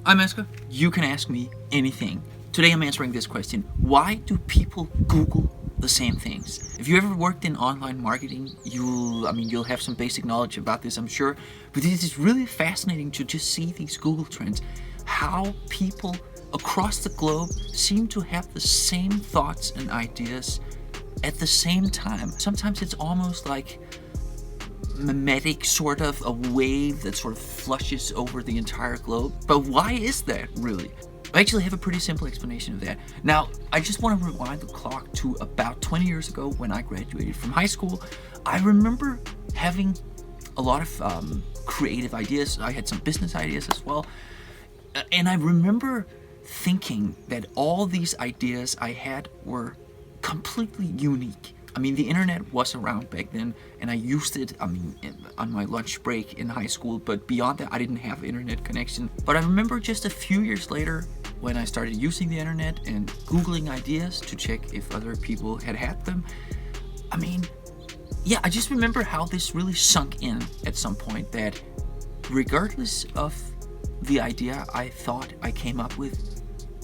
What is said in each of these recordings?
I'm Asger. You can ask me anything. Today I'm answering this question. Why do people Google the same things? If you ever worked in online marketing, you'll have some basic knowledge about this, I'm sure. But it is really fascinating to just see these Google trends. How people across the globe seem to have the same thoughts and ideas at the same time. Sometimes it's almost like mimetic, sort of a wave that sort of flushes over the entire globe. But why is that, really? I actually have a pretty simple explanation of that. Now, I just want to rewind the clock to about 20 years ago when I graduated from high school. I remember having a lot of creative ideas. I had some business ideas as well. And I remember thinking that all these ideas I had were completely unique. I mean, the internet was around back then, and I used it, on my lunch break in high school, but beyond that, I didn't have internet connection. But I remember just a few years later, when I started using the internet and Googling ideas to check if other people had them, I just remember how this really sunk in at some point, that regardless of the idea I thought I came up with,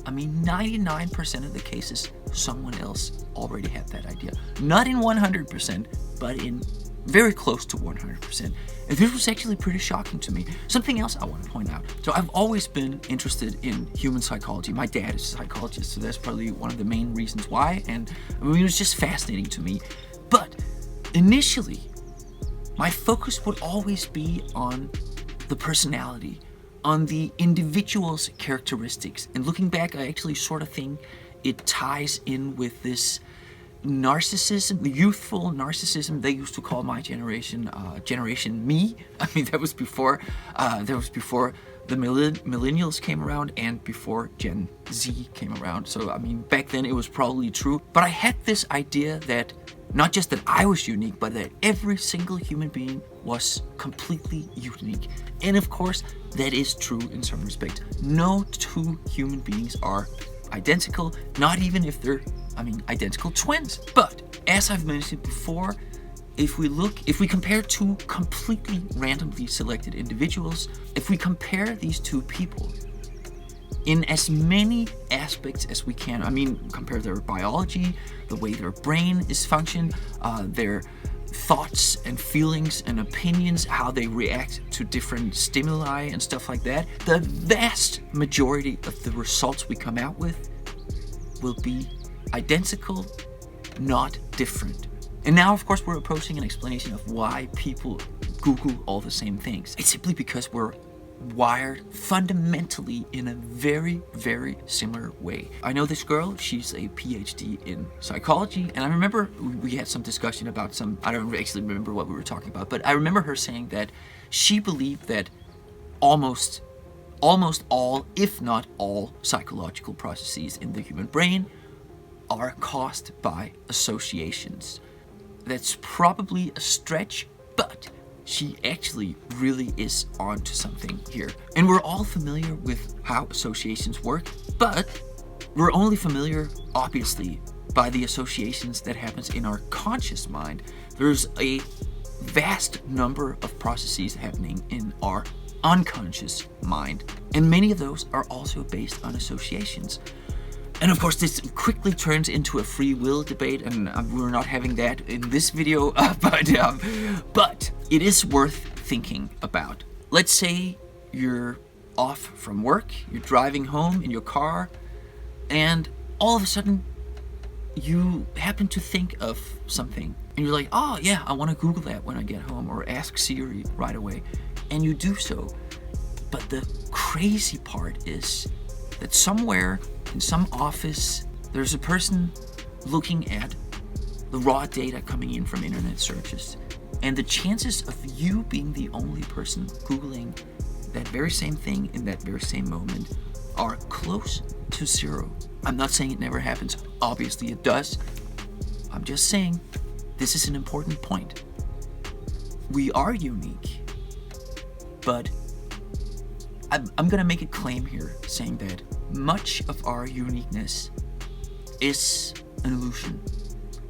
99% of the cases, someone else already had that idea. Not in 100%, but in very close to 100%. And this was actually pretty shocking to me. Something else I want to point out. So I've always been interested in human psychology. My dad is a psychologist, so that's probably one of the main reasons why. And it was just fascinating to me. But initially, my focus would always be on the personality, on the individual's characteristics. And looking back, I actually sort of think it ties in with this narcissism, the youthful narcissism they used to call my generation, Generation Me. That was before the millennials came around and before Gen Z came around. So, back then it was probably true. But I had this idea that not just that I was unique, but that every single human being was completely unique. And of course, that is true in some respect. No two human beings are identical, not even if they're, identical twins. But as I've mentioned before, if we compare two completely randomly selected individuals, if we compare these two people in as many aspects as we can, compare their biology, the way their brain is functioned, their thoughts and feelings and opinions, how they react to different stimuli and stuff like that, the vast majority of the results we come out with will be identical, not different. And now, of course, we're approaching an explanation of why people Google all the same things. It's simply because we're wired fundamentally in a very, very similar way. I know this girl, she's a PhD in psychology, and I remember we had some discussion about I don't actually remember what we were talking about, but I remember her saying that she believed that almost all, if not all, psychological processes in the human brain are caused by associations. That's probably a stretch, but she actually really is onto something here. And we're all familiar with how associations work, but we're only familiar, obviously, by the associations that happens in our conscious mind. There's a vast number of processes happening in our unconscious mind, and many of those are also based on associations. And of course, this quickly turns into a free will debate, and we're not having that in this video, but it is worth thinking about. Let's say you're off from work, you're driving home in your car, and all of a sudden, you happen to think of something, and you're like, oh yeah, I want to Google that when I get home, or ask Siri right away, and you do so. But the crazy part is that somewhere in some office, there's a person looking at the raw data coming in from internet searches. And the chances of you being the only person Googling that very same thing in that very same moment are close to zero. I'm not saying it never happens. Obviously it does. I'm just saying this is an important point. We are unique, but I'm gonna make a claim here saying that much of our uniqueness is an illusion.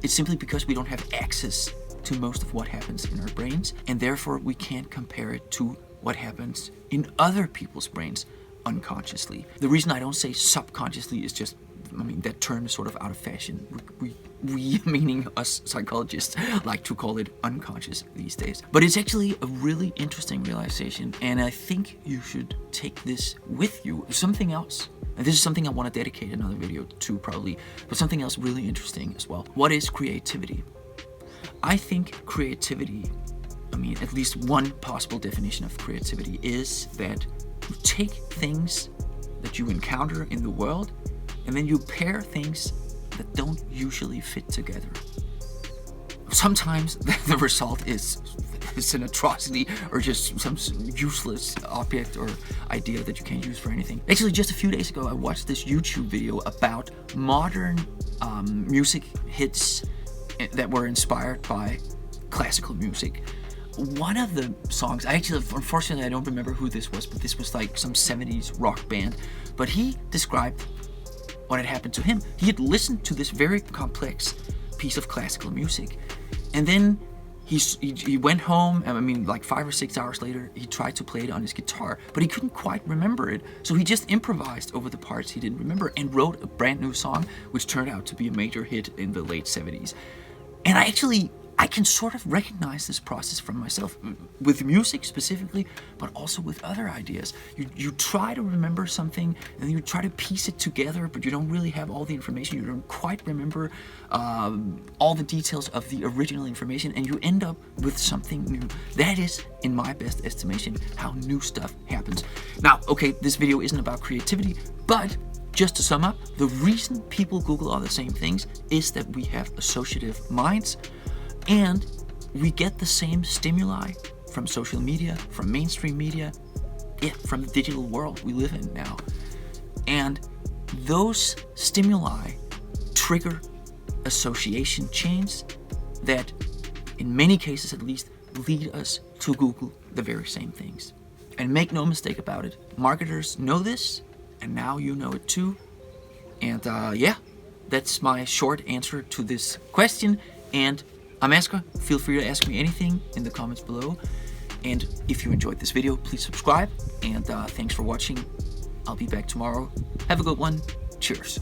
It's simply because we don't have access to most of what happens in our brains, and therefore we can't compare it to what happens in other people's brains unconsciously. The reason I don't say subconsciously is just, I mean, that term is sort of out of fashion. We meaning us psychologists, like to call it unconscious these days. But it's actually a really interesting realization, and I think you should take this with you. Something else, and this is something I want to dedicate another video to probably, but something else really interesting as well. What is creativity? I think creativity, I mean, at least one possible definition of creativity is that you take things that you encounter in the world and then you pair things that don't usually fit together. Sometimes the result is an atrocity or just some useless object or idea that you can't use for anything. Actually, just a few days ago, I watched this YouTube video about modern music hits that were inspired by classical music. One of the songs, unfortunately I don't remember who this was, but this was like some 70s rock band, but he described what had happened to him. He had listened to this very complex piece of classical music, and then he went home, and I mean, like 5 or 6 hours later, he tried to play it on his guitar, but he couldn't quite remember it, so he just improvised over the parts he didn't remember and wrote a brand new song, which turned out to be a major hit in the late 70s. And I can sort of recognize this process from myself, with music specifically, but also with other ideas. You try to remember something, and then you try to piece it together, but you don't really have all the information. You don't quite remember all the details of the original information, and you end up with something new. That is, in my best estimation, how new stuff happens. Now, okay, this video isn't about creativity, but just to sum up, the reason people Google all the same things is that we have associative minds, and we get the same stimuli from social media, from mainstream media, from the digital world we live in now. And those stimuli trigger association chains that, in many cases at least, lead us to Google the very same things. And make no mistake about it, marketers know this, and now you know it too. And yeah, that's my short answer to this question. And I'm Asger. Feel free to ask me anything in the comments below. And if you enjoyed this video, please subscribe. And thanks for watching. I'll be back tomorrow. Have a good one. Cheers.